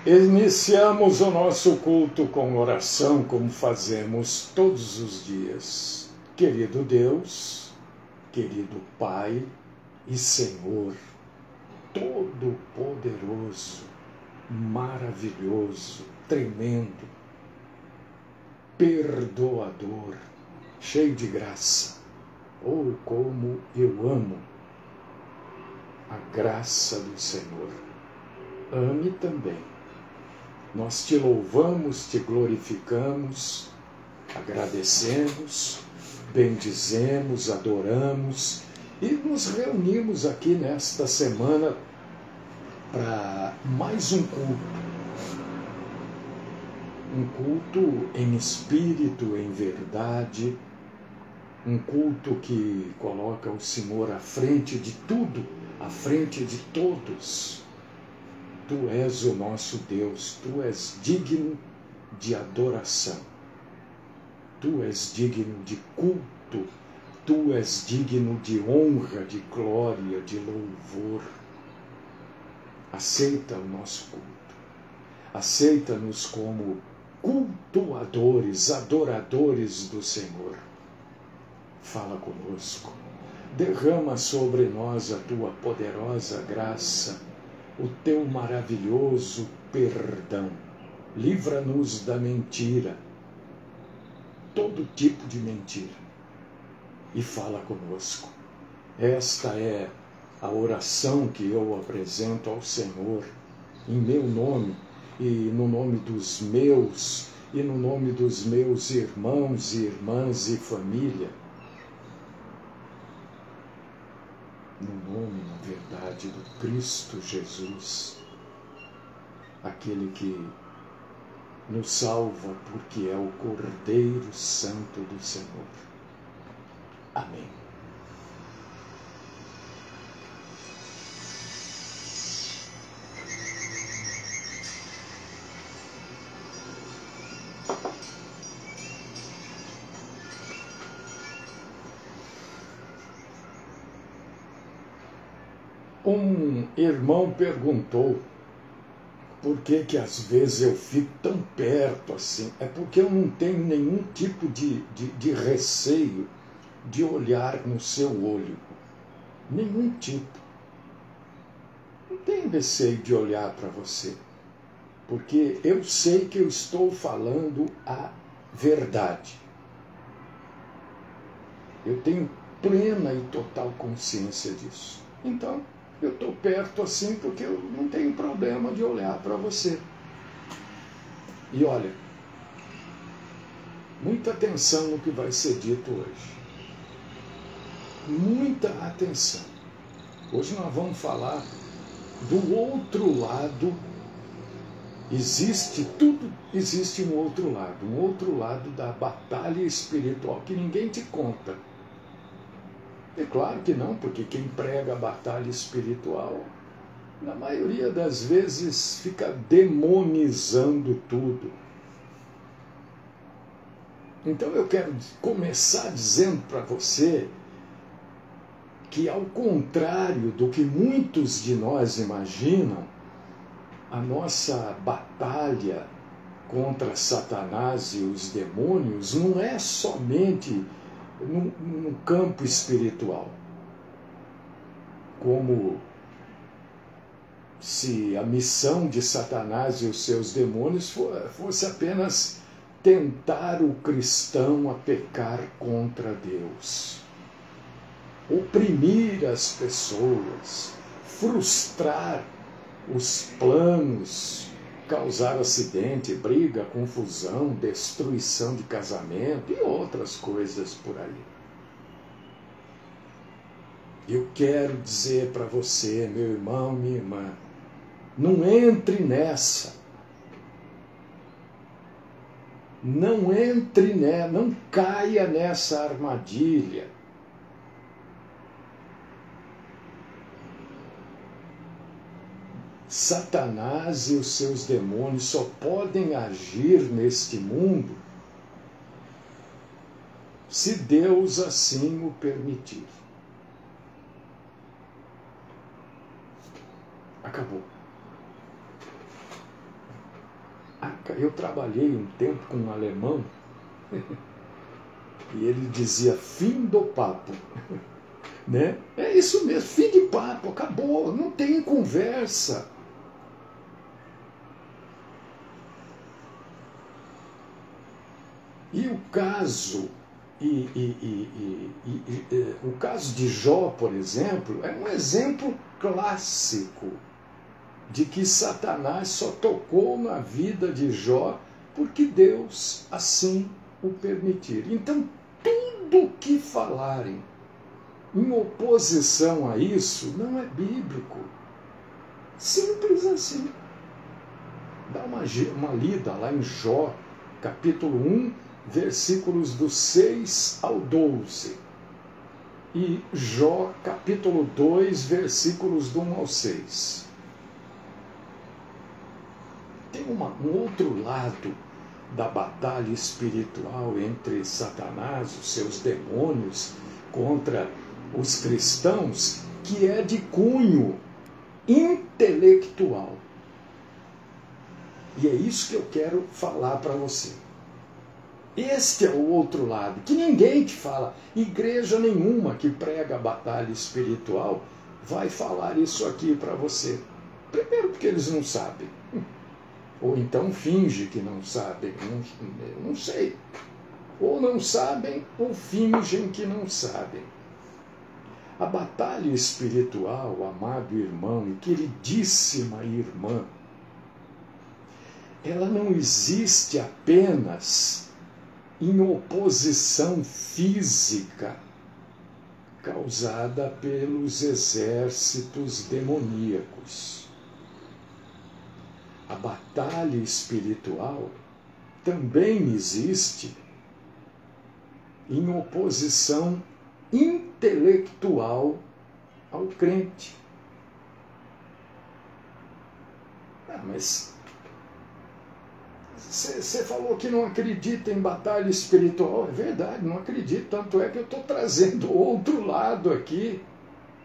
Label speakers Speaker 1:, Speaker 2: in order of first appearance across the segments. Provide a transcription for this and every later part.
Speaker 1: Iniciamos o nosso culto com oração, como fazemos todos os dias. Querido Deus, querido Pai e Senhor, todo-poderoso, maravilhoso, tremendo, perdoador, cheio de graça. Oh, como eu amo a graça do Senhor. Ame também. Nós te louvamos, te glorificamos, agradecemos, bendizemos, adoramos e nos reunimos aqui nesta semana para mais um culto. Um culto em espírito, em verdade, um culto que coloca o Senhor à frente de tudo, à frente de todos. Tu és o nosso Deus, Tu és digno de adoração, Tu és digno de culto, Tu és digno de honra, de glória, de louvor. Aceita o nosso culto, aceita-nos como cultuadores, adoradores do Senhor. Fala conosco, derrama sobre nós a Tua poderosa graça, o Teu maravilhoso perdão. Livra-nos da mentira, todo tipo de mentira, e fala conosco. Esta é a oração que eu apresento ao Senhor, em meu nome, e no nome dos meus, e no nome dos meus irmãos e irmãs e família. No nome, na verdade, do Cristo Jesus, aquele que nos salva porque é o Cordeiro Santo do Senhor. Amém. Um irmão perguntou por que às vezes eu fico tão perto assim. É porque eu não tenho nenhum tipo de receio de olhar no seu olho. Nenhum tipo. Não tenho receio de olhar para você. Porque eu sei que eu estou falando a verdade. Eu tenho plena e total consciência disso. Então, eu estou perto assim porque eu não tenho problema de olhar para você. E olha, muita atenção no que vai ser dito hoje. Muita atenção. Hoje nós vamos falar do outro lado. Existe um outro lado da batalha espiritual que ninguém te conta. É claro que não, porque quem prega a batalha espiritual, na maioria das vezes, fica demonizando tudo. Então eu quero começar dizendo para você que, ao contrário do que muitos de nós imaginam, a nossa batalha contra Satanás e os demônios não é somente no campo espiritual, como se a missão de Satanás e os seus demônios fosse apenas tentar o cristão a pecar contra Deus, oprimir as pessoas, frustrar os planos, causar acidente, briga, confusão, destruição de casamento e outras coisas por aí. Eu quero dizer para você, meu irmão, minha irmã, não entre nessa. Não entre nessa, não caia nessa armadilha. Satanás e os seus demônios só podem agir neste mundo se Deus assim o permitir. Acabou. Eu trabalhei um tempo com um alemão e ele dizia fim do papo. Né? É isso mesmo, fim de papo, acabou, não tem conversa. E o caso, o caso de Jó, por exemplo, é um exemplo clássico de que Satanás só tocou na vida de Jó porque Deus assim o permitir. Então, tudo que falarem em oposição a isso não é bíblico. Simples assim. Dá uma lida lá em Jó, capítulo 1, versículos do 6 ao 12. E Jó, capítulo 2, versículos do 1 ao 6. Tem um outro lado da batalha espiritual entre Satanás, os seus demônios, contra os cristãos, que é de cunho intelectual. E é isso que eu quero falar para você. Este é o outro lado, que ninguém te fala. Igreja nenhuma que prega a batalha espiritual vai falar isso aqui para você. Primeiro porque eles não sabem. Ou então finge que não sabem. Não sei. Ou não sabem, ou fingem que não sabem. A batalha espiritual, amado irmão e queridíssima irmã, ela não existe apenas em oposição física causada pelos exércitos demoníacos. A batalha espiritual também existe em oposição intelectual ao crente. Mas você falou que não acredita em batalha espiritual. É verdade, não acredito. Tanto é que eu estou trazendo outro lado aqui,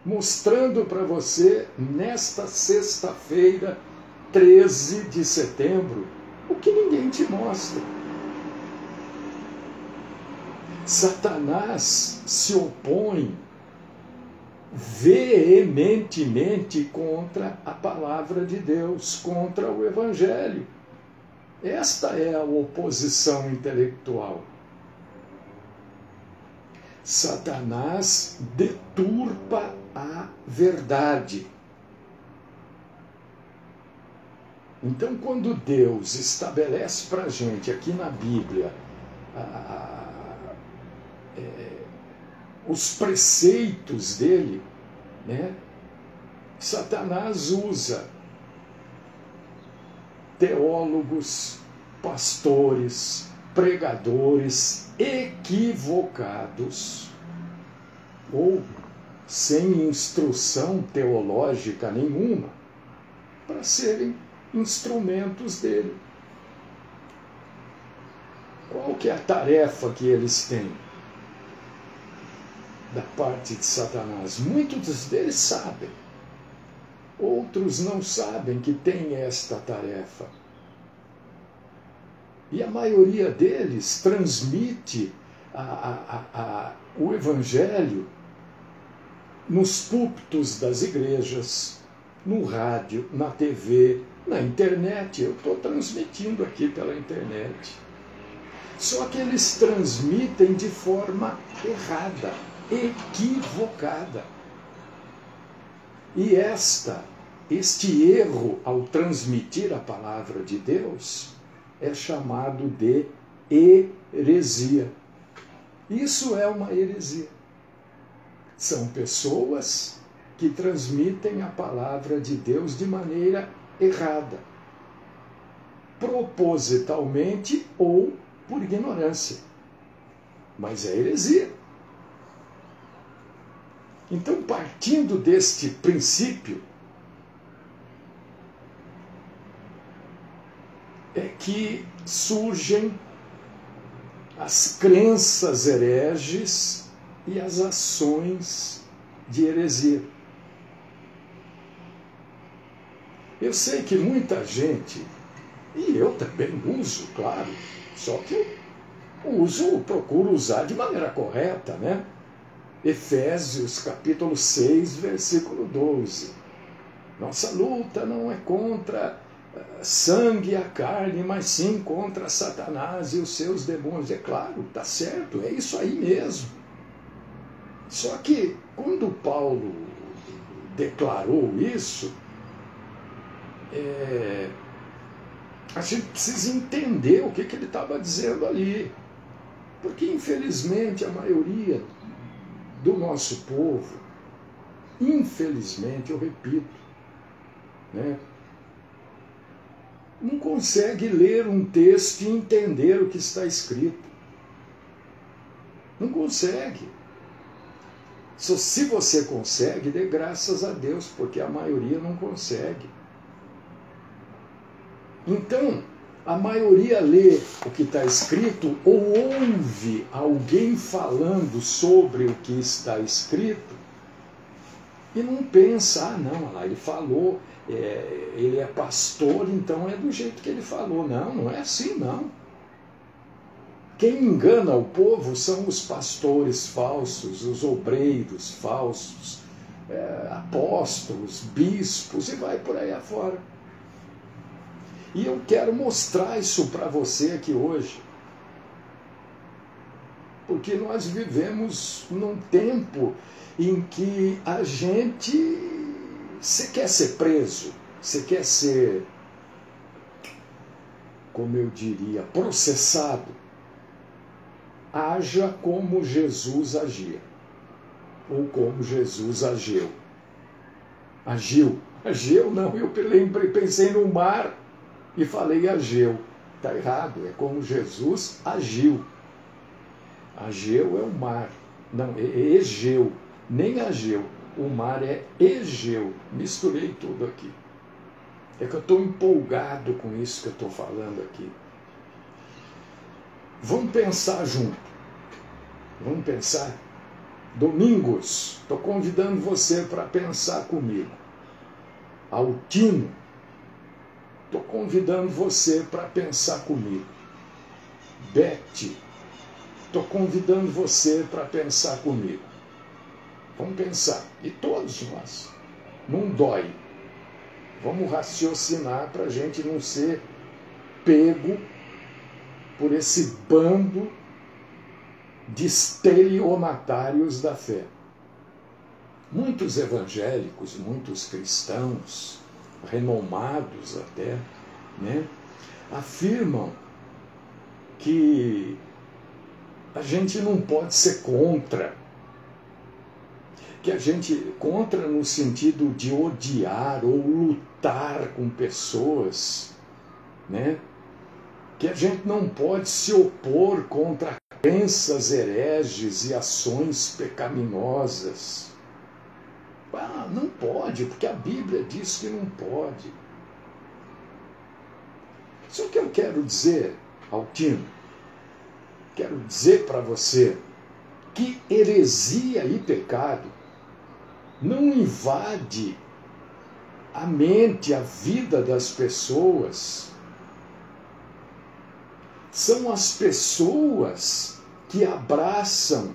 Speaker 1: mostrando para você, nesta sexta-feira, 13 de setembro, o que ninguém te mostra. Satanás se opõe veementemente contra a palavra de Deus, contra o Evangelho. Esta é a oposição intelectual. Satanás deturpa a verdade. Então, quando Deus estabelece para a gente aqui na Bíblia os preceitos dele, né? Satanás usa teólogos, pastores, pregadores equivocados ou sem instrução teológica nenhuma para serem instrumentos dele. Qual que é a tarefa que eles têm da parte de Satanás? Muitos deles sabem. Outros não sabem que tem esta tarefa. E a maioria deles transmite o Evangelho nos púlpitos das igrejas, no rádio, na TV, na internet. Eu estou transmitindo aqui pela internet. Só que eles transmitem de forma errada, equivocada. E este erro ao transmitir a palavra de Deus é chamado de heresia. Isso é uma heresia. São pessoas que transmitem a palavra de Deus de maneira errada, propositalmente ou por ignorância. Mas é heresia. Então, partindo deste princípio, é que surgem as crenças hereges e as ações de heresia. Eu sei que muita gente E eu também uso, claro, só que eu procuro usar de maneira correta, né? Efésios capítulo 6, versículo 12. Nossa luta não é contra sangue e a carne, mas sim contra Satanás e os seus demônios. É claro, está certo, é isso aí mesmo. Só que quando Paulo declarou isso, a gente precisa entender o que ele estava dizendo ali. Porque, infelizmente, a maioria do nosso povo, infelizmente, eu repito, né, não consegue ler um texto e entender o que está escrito. Não consegue. Se você consegue, dê graças a Deus, porque a maioria não consegue. Então, a maioria lê o que está escrito ou ouve alguém falando sobre o que está escrito e não pensa, não, lá ele falou, ele é pastor, então é do jeito que ele falou. Não, não é assim, não. Quem engana o povo são os pastores falsos, os obreiros falsos, apóstolos, bispos e vai por aí afora. E eu quero mostrar isso para você aqui hoje. Porque nós vivemos num tempo em que a gente... Você quer ser preso? Você quer ser, como eu diria, processado? Haja como Jesus agia. Ou como Jesus agiu. Agiu não, eu pensei no mar e falei Ageu. Está errado, é como Jesus agiu. Ageu é o mar. Não, é Egeu, nem Ageu. O mar é Egeu. Misturei tudo aqui. É que eu estou empolgado com isso que eu estou falando aqui. Vamos pensar junto. Vamos pensar. Domingos, estou convidando você para pensar comigo. Altino, estou convidando você para pensar comigo. Bete, estou convidando você para pensar comigo. Vamos pensar. E todos nós. Não dói. Vamos raciocinar para a gente não ser pego por esse bando de estelionatários da fé. Muitos evangélicos, muitos cristãos, renomados até, né, afirmam que a gente não pode ser contra, que a gente contra no sentido de odiar ou lutar com pessoas, né, que a gente não pode se opor contra crenças hereges e ações pecaminosas. Não pode, porque a Bíblia diz que não pode. Só que eu quero dizer, Altino, quero dizer para você que heresia e pecado não invade a mente, a vida das pessoas. São as pessoas que abraçam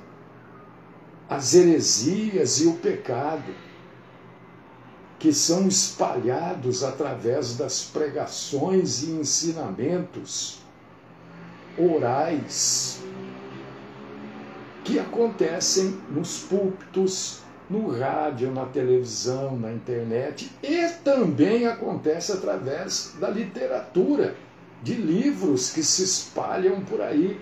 Speaker 1: as heresias e o pecado, que são espalhados através das pregações e ensinamentos orais que acontecem nos púlpitos, no rádio, na televisão, na internet, e também acontece através da literatura, de livros que se espalham por aí.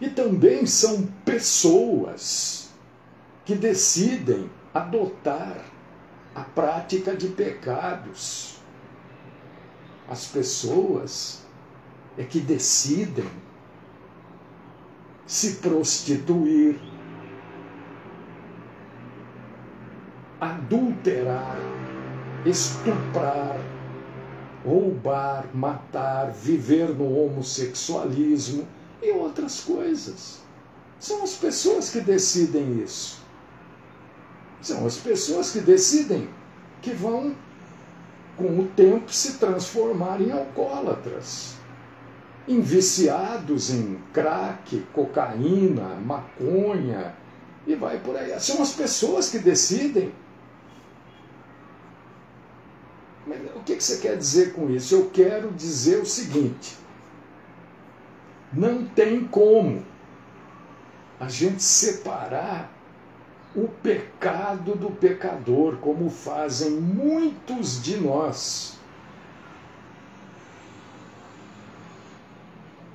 Speaker 1: E também são pessoas que decidem adotar a prática de pecados. As pessoas é que decidem se prostituir, adulterar, estuprar, roubar, matar, viver no homossexualismo e outras coisas. São as pessoas que decidem isso. São as pessoas que decidem que vão com o tempo, se transformar em alcoólatras, em viciados em crack, cocaína, maconha, e vai por aí. São as pessoas que decidem. Mas o que você quer dizer com isso? Eu quero dizer o seguinte: não tem como a gente separar o pecado do pecador, como fazem muitos de nós,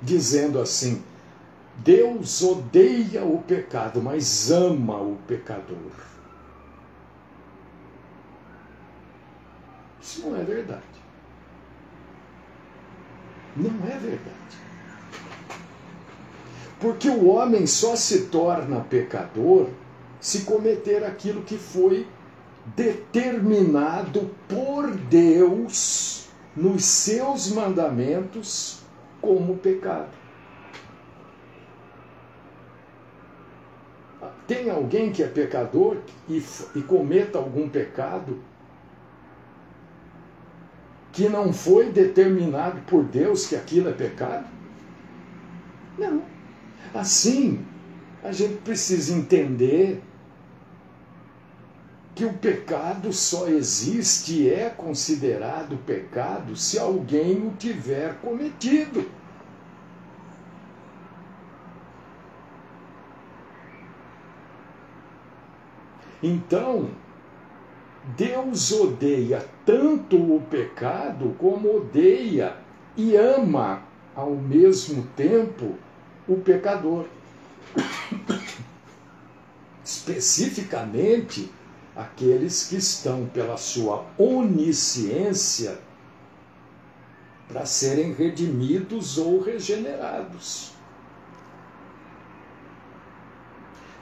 Speaker 1: dizendo assim: Deus odeia o pecado, mas ama o pecador. Isso não é verdade. Não é verdade. Porque o homem só se torna pecador se cometer aquilo que foi determinado por Deus nos seus mandamentos como pecado. Tem alguém que é pecador e cometa algum pecado que não foi determinado por Deus que aquilo é pecado? Não. Assim, a gente precisa entender que o pecado só existe e é considerado pecado se alguém o tiver cometido. Então, Deus odeia tanto o pecado como odeia e ama ao mesmo tempo o pecador. Especificamente aqueles que estão pela sua onisciência para serem redimidos ou regenerados.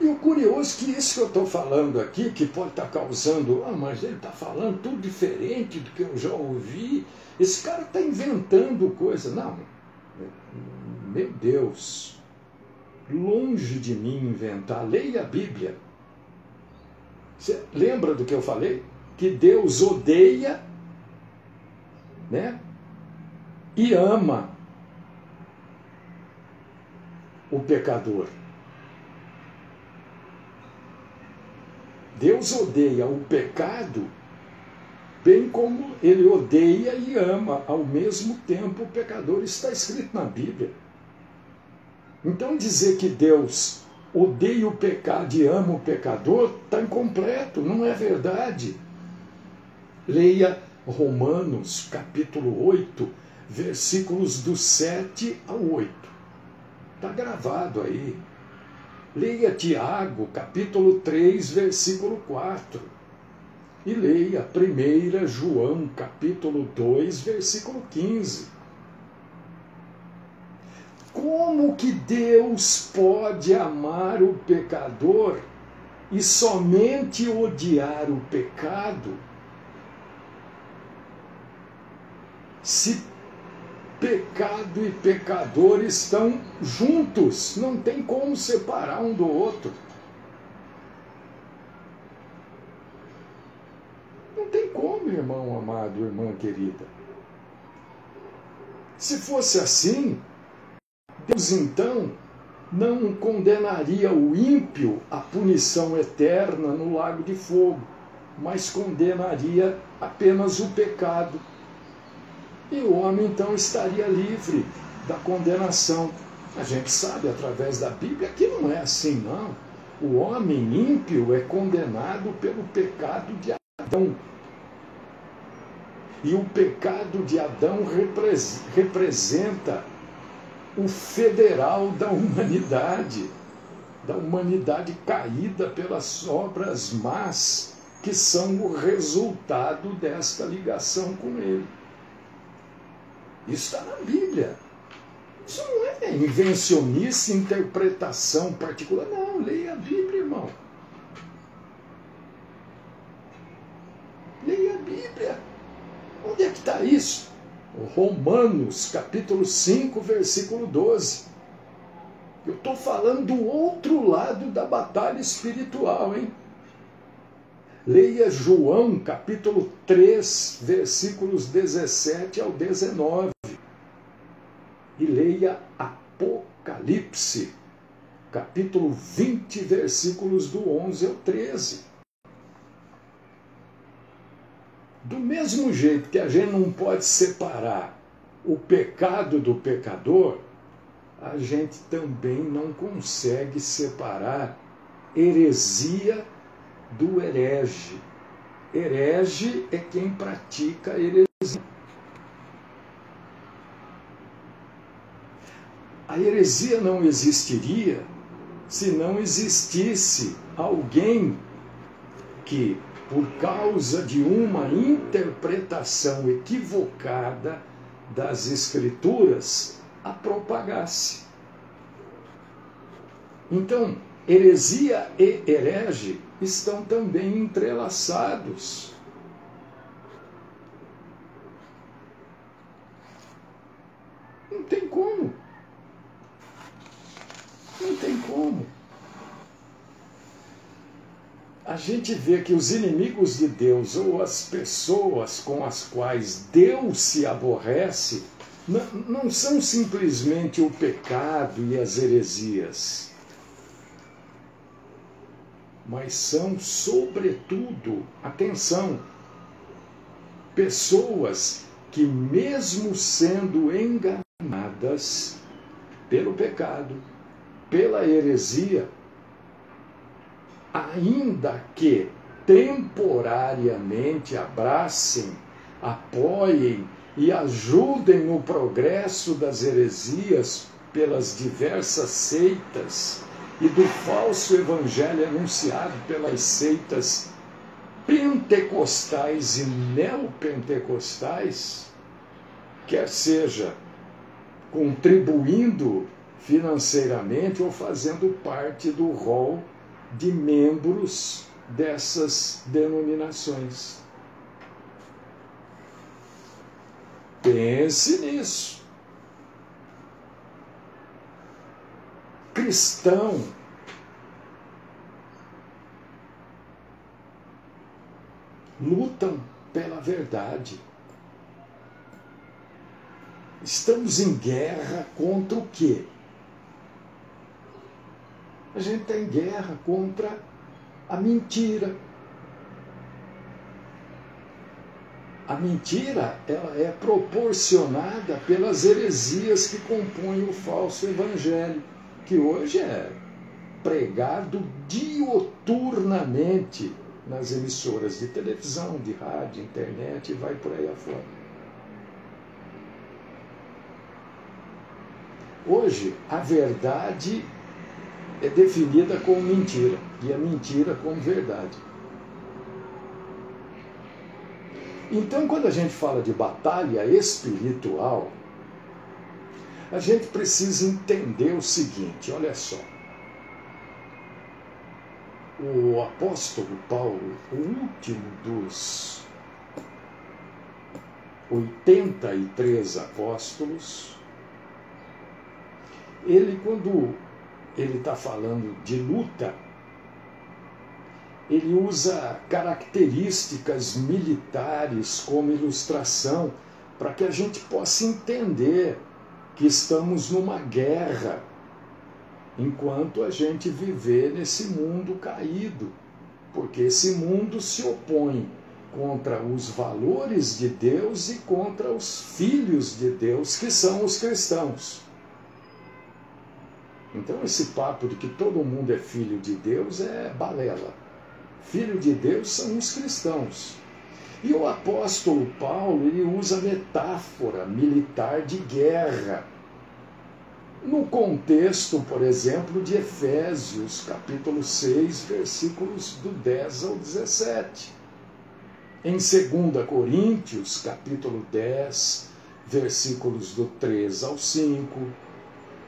Speaker 1: E o curioso é que isso que eu estou falando aqui, que pode estar causando, mas ele está falando tudo diferente do que eu já ouvi, esse cara está inventando coisa. Não, meu Deus, longe de mim inventar, leia a Bíblia. Você lembra do que eu falei? Que Deus odeia, né, e ama o pecador. Deus odeia o pecado, bem como ele odeia e ama ao mesmo tempo o pecador. Isso está escrito na Bíblia. Então dizer que Deus odeia o pecado e ama o pecador está incompleto, não é verdade. Leia Romanos capítulo 8, versículos do 7 ao 8. Está gravado aí. Leia Tiago, capítulo 3, versículo 4. E leia 1 João, capítulo 2, versículo 15. Como que Deus pode amar o pecador e somente odiar o pecado, se pecado e pecador estão juntos? Não tem como separar um do outro. Não tem como, irmão amado, irmã querida. Se fosse assim, Deus então não condenaria o ímpio à punição eterna no lago de fogo, mas condenaria apenas o pecado. E o homem então estaria livre da condenação. A gente sabe através da Bíblia que não é assim, não. O homem ímpio é condenado pelo pecado de Adão. E o pecado de Adão representa o federal da humanidade caída pelas obras más, que são o resultado desta ligação com ele. Isso está na Bíblia. Isso não é invencionice, interpretação particular. Não, leia a Bíblia, irmão. Leia a Bíblia. Onde é que está isso? Romanos, capítulo 5, versículo 12. Eu estou falando do outro lado da batalha espiritual, hein? Leia João, capítulo 3, versículos 17 ao 19. E leia Apocalipse, capítulo 20, versículos do 11 ao 13. Do mesmo jeito que a gente não pode separar o pecado do pecador, a gente também não consegue separar heresia do herege. Herege é quem pratica heresia. A heresia não existiria se não existisse alguém que, por causa de uma interpretação equivocada das Escrituras, a propagasse. Então, heresia e herege estão também entrelaçados. Não tem como. Não tem como. A gente vê que os inimigos de Deus, ou as pessoas com as quais Deus se aborrece, não são simplesmente o pecado e as heresias, mas são, sobretudo, atenção, pessoas que, mesmo sendo enganadas pelo pecado, pela heresia, ainda que temporariamente abracem, apoiem e ajudem no progresso das heresias pelas diversas seitas e do falso evangelho anunciado pelas seitas pentecostais e neopentecostais, quer seja contribuindo financeiramente ou fazendo parte do rol de membros dessas denominações. Pense nisso. Cristão lutam pela verdade. Estamos em guerra contra o quê? A gente está em guerra contra a mentira. A mentira, ela é proporcionada pelas heresias que compõem o falso evangelho, que hoje é pregado dioturnamente nas emissoras de televisão, de rádio, internet e vai por aí afora. Hoje, a verdade é definida como mentira e a mentira como verdade. Então, quando a gente fala de batalha espiritual, a gente precisa entender o seguinte, olha só. O apóstolo Paulo, o último dos 83 apóstolos, ele, quando ele está falando de luta, ele usa características militares como ilustração para que a gente possa entender que estamos numa guerra enquanto a gente viver nesse mundo caído, porque esse mundo se opõe contra os valores de Deus e contra os filhos de Deus, que são os cristãos. Então esse papo de que todo mundo é filho de Deus é balela. Filho de Deus são os cristãos. E o apóstolo Paulo, ele usa metáfora militar de guerra. No contexto, por exemplo, de Efésios, capítulo 6, versículos do 10 ao 17. Em 2 Coríntios, capítulo 10, versículos do 3 ao 5.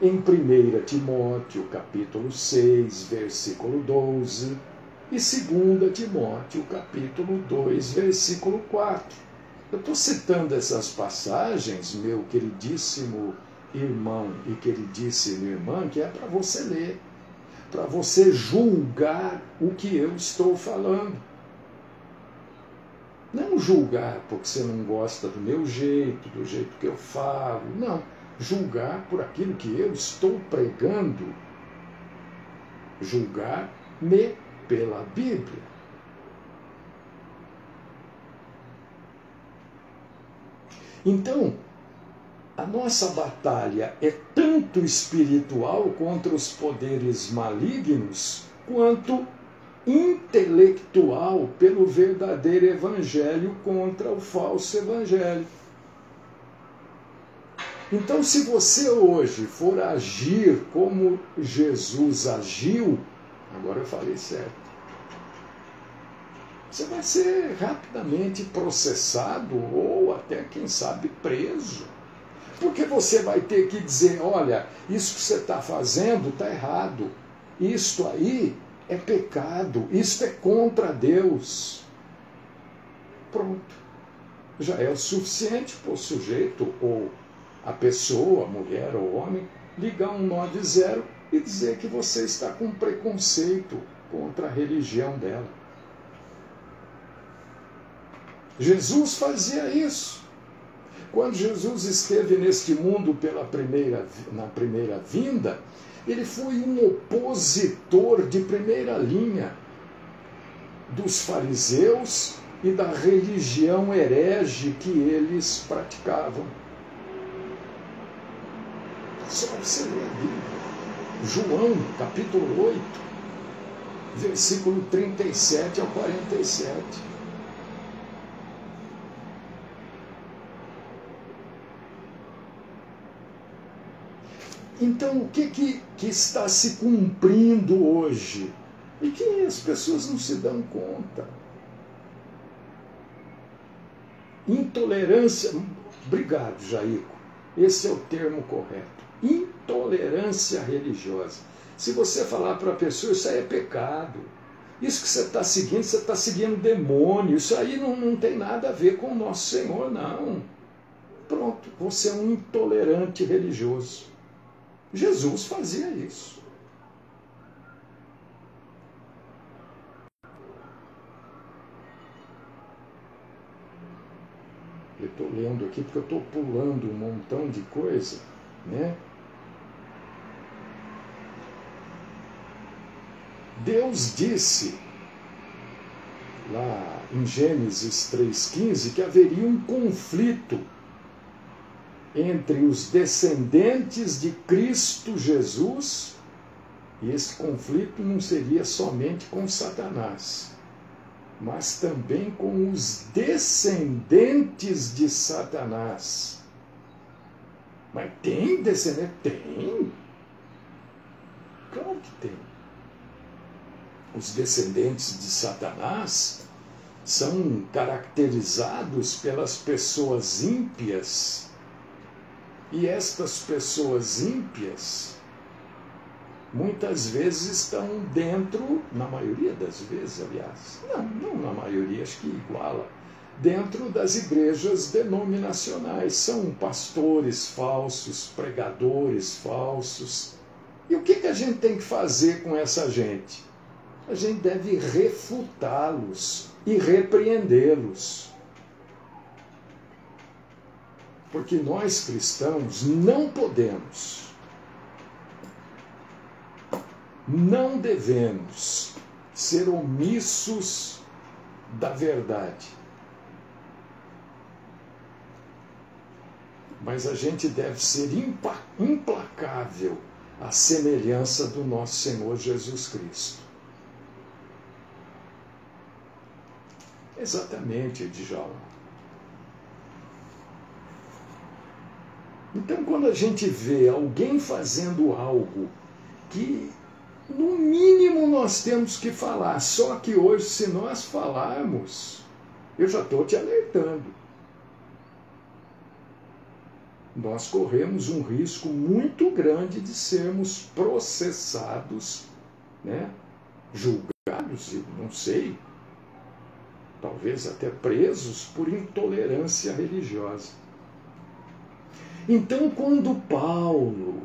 Speaker 1: Em 1 Timóteo, capítulo 6, versículo 12. E 2 Timóteo, capítulo 2, versículo 4. Eu estou citando essas passagens, meu queridíssimo irmão e queridíssima irmã, que é para você ler, para você julgar o que eu estou falando. não julgar porque você não gosta do meu jeito, do jeito que eu falo. Não. Julgar por aquilo que eu estou pregando. Julgar-me pela Bíblia. Então, a nossa batalha é tanto espiritual contra os poderes malignos, quanto intelectual pelo verdadeiro evangelho contra o falso evangelho. Então, se você hoje for agir como Jesus agiu, agora eu falei certo, você vai ser rapidamente processado ou até, quem sabe, preso. Porque você vai ter que dizer, olha, isso que você está fazendo está errado. Isto aí é pecado, isto é contra Deus. Pronto. Já é o suficiente para o sujeito, ou a pessoa, mulher ou homem, ligar 190 e dizer que você está com preconceito contra a religião dela. Jesus fazia isso. Quando Jesus esteve neste mundo na primeira vinda, ele foi um opositor de primeira linha dos fariseus e da religião herege que eles praticavam. Só você ler a Bíblia. João, capítulo 8, versículo 37 ao 47. Então, o que está se cumprindo hoje? E que as pessoas não se dão conta. Intolerância. Obrigado, Jaico. Esse é o termo correto. Intolerância religiosa. Se você falar para a pessoa, isso aí é pecado. Isso que você está seguindo demônio. Isso aí não tem nada a ver com o nosso Senhor, não. Pronto, você é um intolerante religioso. Jesus fazia isso. Eu estou lendo aqui porque eu estou pulando um montão de coisa, né? Deus disse lá em Gênesis 3,15 que haveria um conflito entre os descendentes de Cristo Jesus, e esse conflito não seria somente com Satanás, mas também com os descendentes de Satanás. Mas tem descendente? Tem. Claro que tem. Os descendentes de Satanás são caracterizados pelas pessoas ímpias. E estas pessoas ímpias, muitas vezes estão dentro, na maioria das vezes, aliás, não na maioria, acho que iguala, dentro das igrejas denominacionais. São pastores falsos, pregadores falsos. E o que a gente tem que fazer com essa gente? A gente deve refutá-los e repreendê-los. Porque nós cristãos não podemos, não devemos ser omissos da verdade. Mas a gente deve ser implacável à semelhança do nosso Senhor Jesus Cristo. Exatamente, Djalma. Então, quando a gente vê alguém fazendo algo que, no mínimo, nós temos que falar, só que hoje, se nós falarmos, eu já estou te alertando, nós corremos um risco muito grande de sermos processados, né? Julgados, não sei, talvez até presos por intolerância religiosa. Então, quando Paulo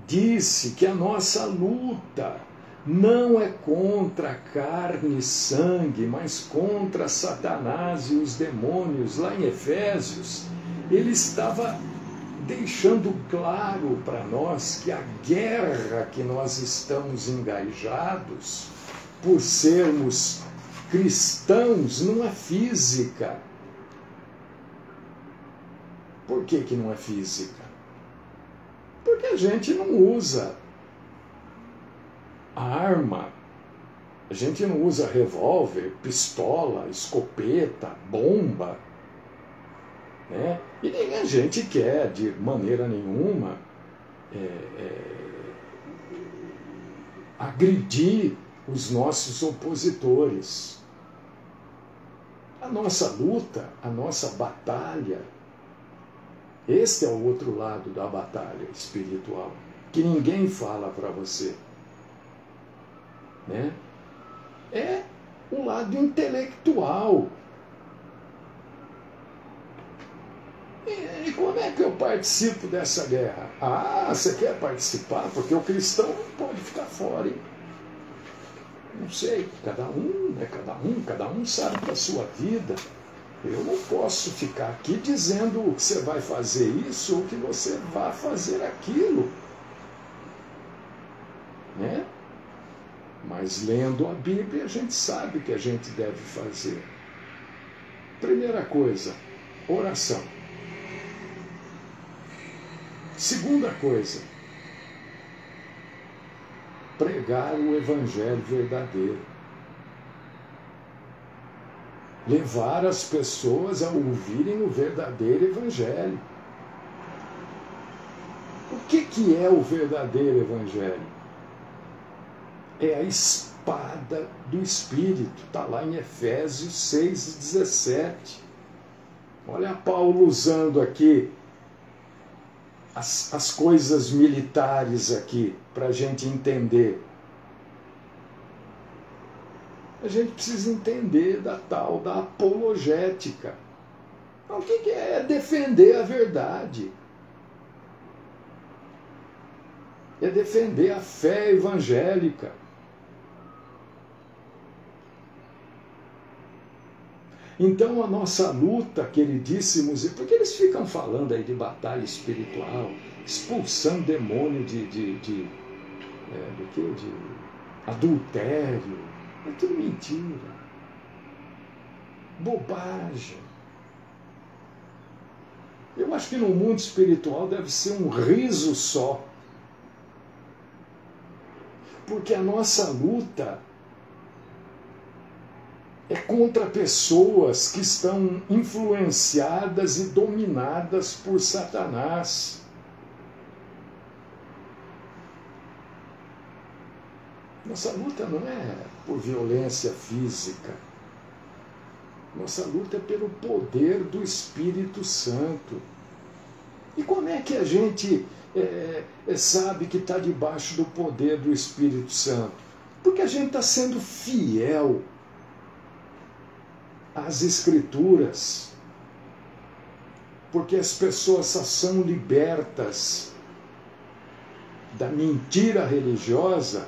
Speaker 1: disse que a nossa luta não é contra carne e sangue, mas contra Satanás e os demônios. Lá em Efésios, ele estava deixando claro para nós que a guerra que nós estamos engajados, por sermos cristãos, não é física. Por que que não é física? Porque a gente não usa arma, a gente não usa revólver, pistola, escopeta, bomba, né? E nem a gente quer, de maneira nenhuma, agredir os nossos opositores. A nossa luta, a nossa batalha, este é o outro lado da batalha espiritual, que ninguém fala para você, né? É o lado intelectual. E como é que eu participo dessa guerra? Ah, você quer participar? Porque o cristão não pode ficar fora, hein? Não sei, cada um sabe da sua vida. Eu não posso ficar aqui dizendo que você vai fazer isso ou que você vai fazer aquilo, né? Mas lendo a Bíblia a gente sabe o que a gente deve fazer. Primeira coisa, oração. Segunda coisa, pregar o Evangelho verdadeiro. Levar as pessoas a ouvirem o verdadeiro Evangelho. O que é o verdadeiro Evangelho? É a espada do Espírito. Está lá em Efésios 6:17. Olha Paulo usando aqui as coisas militares aqui, para a gente entender. A gente precisa entender da tal da apologética. Então, o que é defender a verdade? É defender a fé evangélica. Então a nossa luta, queridíssimos, e porque eles ficam falando aí de batalha espiritual, expulsando demônio de adultério, é tudo mentira, bobagem. Eu acho que no mundo espiritual deve ser um riso só, porque a nossa luta é contra pessoas que estão influenciadas e dominadas por Satanás. Nossa luta não é por violência física. Nossa luta é pelo poder do Espírito Santo. E como é que a gente sabe que está debaixo do poder do Espírito Santo? Porque a gente está sendo fiel às Escrituras, porque as pessoas só são libertas da mentira religiosa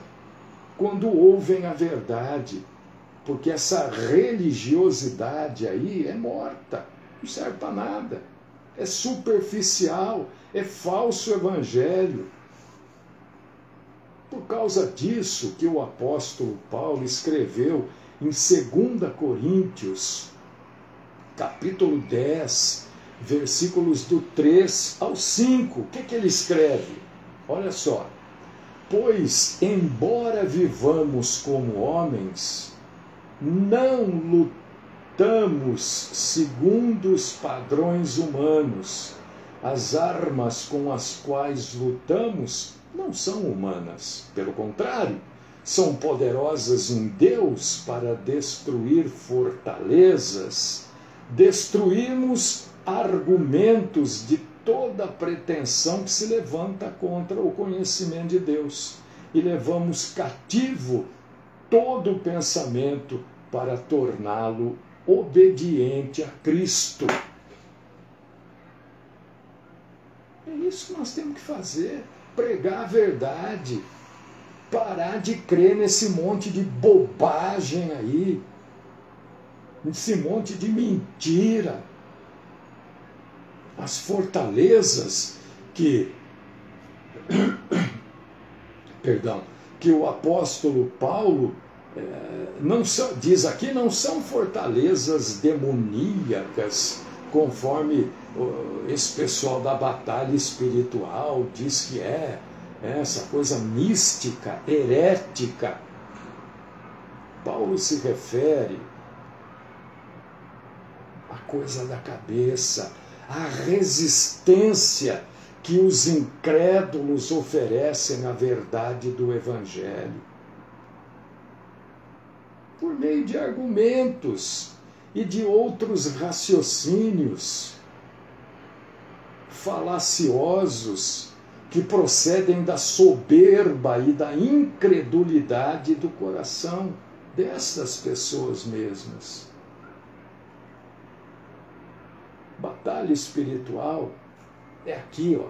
Speaker 1: quando ouvem a verdade, porque essa religiosidade aí é morta, não serve para nada, é superficial, é falso evangelho. Por causa disso que o apóstolo Paulo escreveu em 2 Coríntios, capítulo 10, versículos do 3 ao 5. O que ele escreve? Olha só. Pois, embora vivamos como homens, não lutamos segundo os padrões humanos. As armas com as quais lutamos não são humanas. Pelo contrário, são poderosas em Deus para destruir fortalezas, destruirmos argumentos de toda pretensão que se levanta contra o conhecimento de Deus e levamos cativo todo o pensamento para torná-lo obediente a Cristo. É isso que nós temos que fazer, pregar a verdade. parar de crer nesse monte de bobagem aí, nesse monte de mentira. As fortalezas que que o apóstolo Paulo não são, diz aqui, não são fortalezas demoníacas, conforme esse pessoal da batalha espiritual diz que essa coisa mística, herética. Paulo se refere à coisa da cabeça, à resistência que os incrédulos oferecem à verdade do Evangelho. Por meio de argumentos e de outros raciocínios falaciosos que procedem da soberba e da incredulidade do coração destas pessoas mesmas. Batalha espiritual é aqui, ó.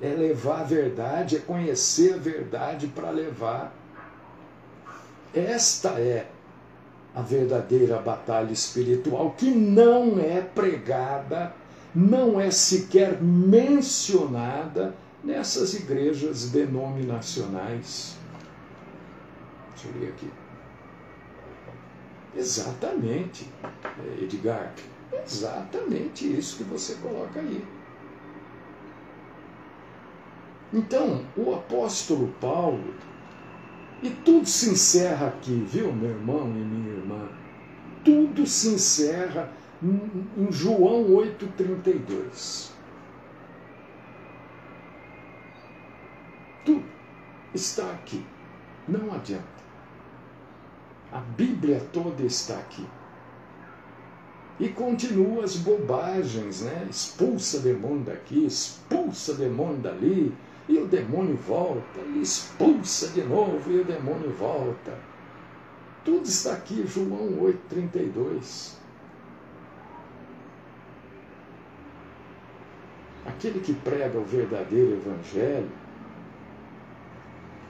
Speaker 1: É levar a verdade, é conhecer a verdade para levar. Esta é a verdadeira batalha espiritual, que não é pregada, não é sequer mencionada nessas igrejas denominacionais. Deixa eu ler aqui. Exatamente, Edgar. Exatamente isso que você coloca aí. Então, o apóstolo Paulo, e tudo se encerra aqui, viu, meu irmão e minha irmã? Tudo se encerra em João 8,32. Tudo está aqui. Não adianta. A Bíblia toda está aqui. E continua as bobagens, né? Expulsa demônio daqui, expulsa demônio dali, e o demônio volta, e expulsa de novo, e o demônio volta. Tudo está aqui, João 8,32. Aquele que prega o verdadeiro evangelho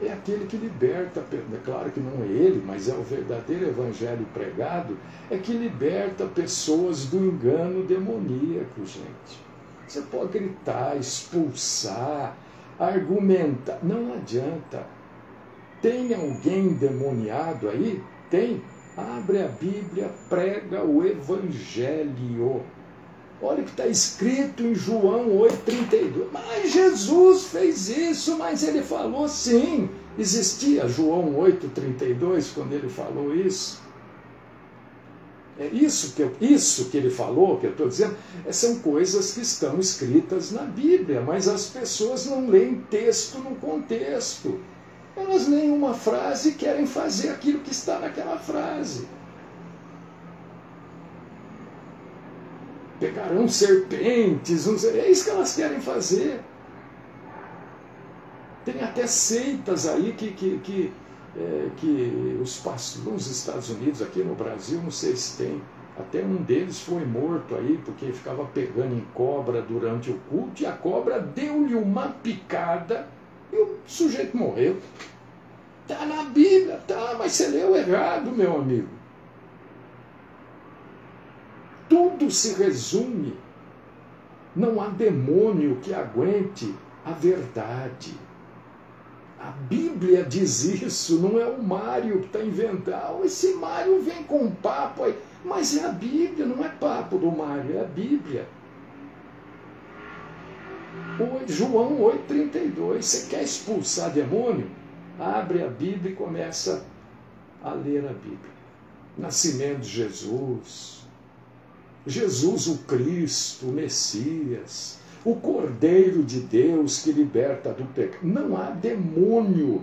Speaker 1: é aquele que liberta, é claro que não é ele, mas é o verdadeiro evangelho pregado, é que liberta pessoas do engano demoníaco, gente. Você pode gritar, expulsar, argumentar, não adianta. Tem alguém endemoniado aí? Tem? Abre a Bíblia, prega o evangelho. Olha o que está escrito em João 8,32. Mas Jesus fez isso, mas ele falou sim. Existia João 8,32 quando ele falou isso. É isso que ele falou, que eu estou dizendo, são coisas que estão escritas na Bíblia, mas as pessoas não leem texto no contexto. Elas leem uma frase e querem fazer aquilo que está naquela frase. Pegarão serpentes, é isso que elas querem fazer. Tem até seitas aí que os pastores nos Estados Unidos, aqui no Brasil, não sei se tem, até um deles foi morto aí, porque ficava pegando em cobra durante o culto, e a cobra deu-lhe uma picada, e o sujeito morreu. Está na Bíblia, tá, mas você leu errado, meu amigo. Tudo se resume. Não há demônio que aguente a verdade. A Bíblia diz isso, não é o Mário que está inventando. Esse Mário vem com um papo aí. Mas é a Bíblia, não é papo do Mário, é a Bíblia. João 8,32. Você quer expulsar demônio? Abre a Bíblia e começa a ler a Bíblia. Nascimento de Jesus. Jesus, o Cristo, o Messias, o Cordeiro de Deus que liberta do pecado. Não há demônio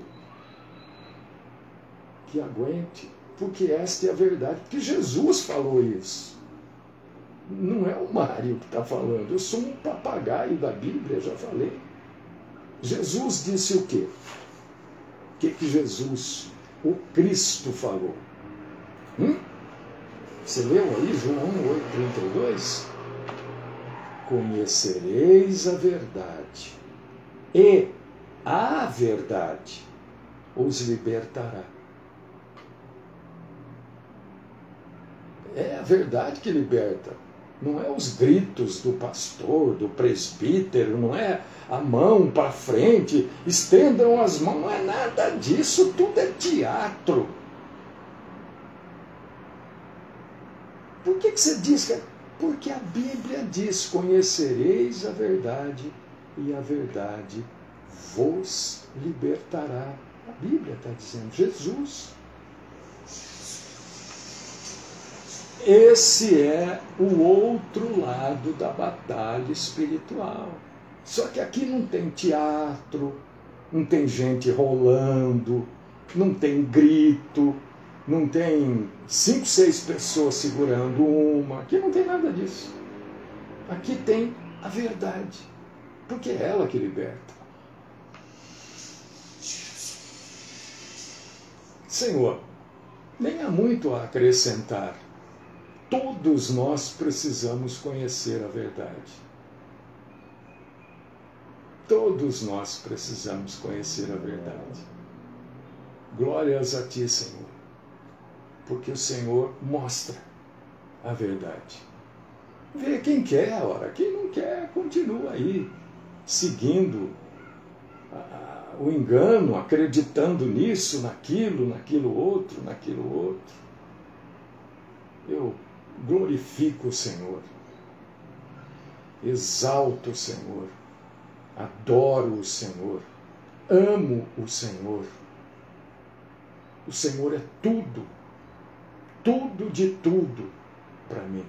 Speaker 1: que aguente, porque esta é a verdade. Porque Jesus falou isso. Não é o Mário que está falando. Eu sou um papagaio da Bíblia, já falei. Jesus disse o quê? O que Jesus, o Cristo, falou? Você leu aí João 8,32? Conhecereis a verdade, e a verdade os libertará. É a verdade que liberta. Não é os gritos do pastor, do presbítero, não é a mão para frente, estendam as mãos, não é nada disso, tudo é teatro. Por que você diz que... Porque a Bíblia diz, conhecereis a verdade e a verdade vos libertará. A Bíblia está dizendo, Jesus. Esse é o outro lado da batalha espiritual. Só que aqui não tem teatro, não tem gente rolando, não tem grito, não tem 5, 6 pessoas segurando uma. Aqui não tem nada disso. Aqui tem a verdade, porque é ela que liberta. Senhor, nem há muito a acrescentar. Todos nós precisamos conhecer a verdade. Todos nós precisamos conhecer a verdade. Glórias a Ti, Senhor, porque o Senhor mostra a verdade. Vê quem quer, ora, quem não quer, continua aí, seguindo o engano, acreditando nisso, naquilo outro. Eu glorifico o Senhor, exalto o Senhor, adoro o Senhor, amo o Senhor. O Senhor é tudo, tudo de tudo para mim.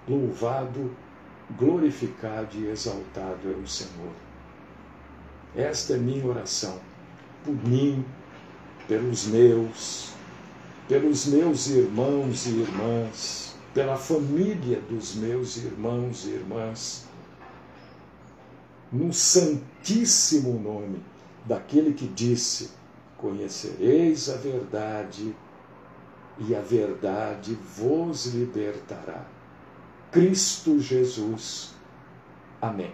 Speaker 1: Louvado, glorificado e exaltado é o Senhor. Esta é minha oração, por mim, pelos meus irmãos e irmãs, pela família dos meus irmãos e irmãs, no santíssimo nome daquele que disse, conhecereis a verdade e a verdade vos libertará. Cristo Jesus. Amém.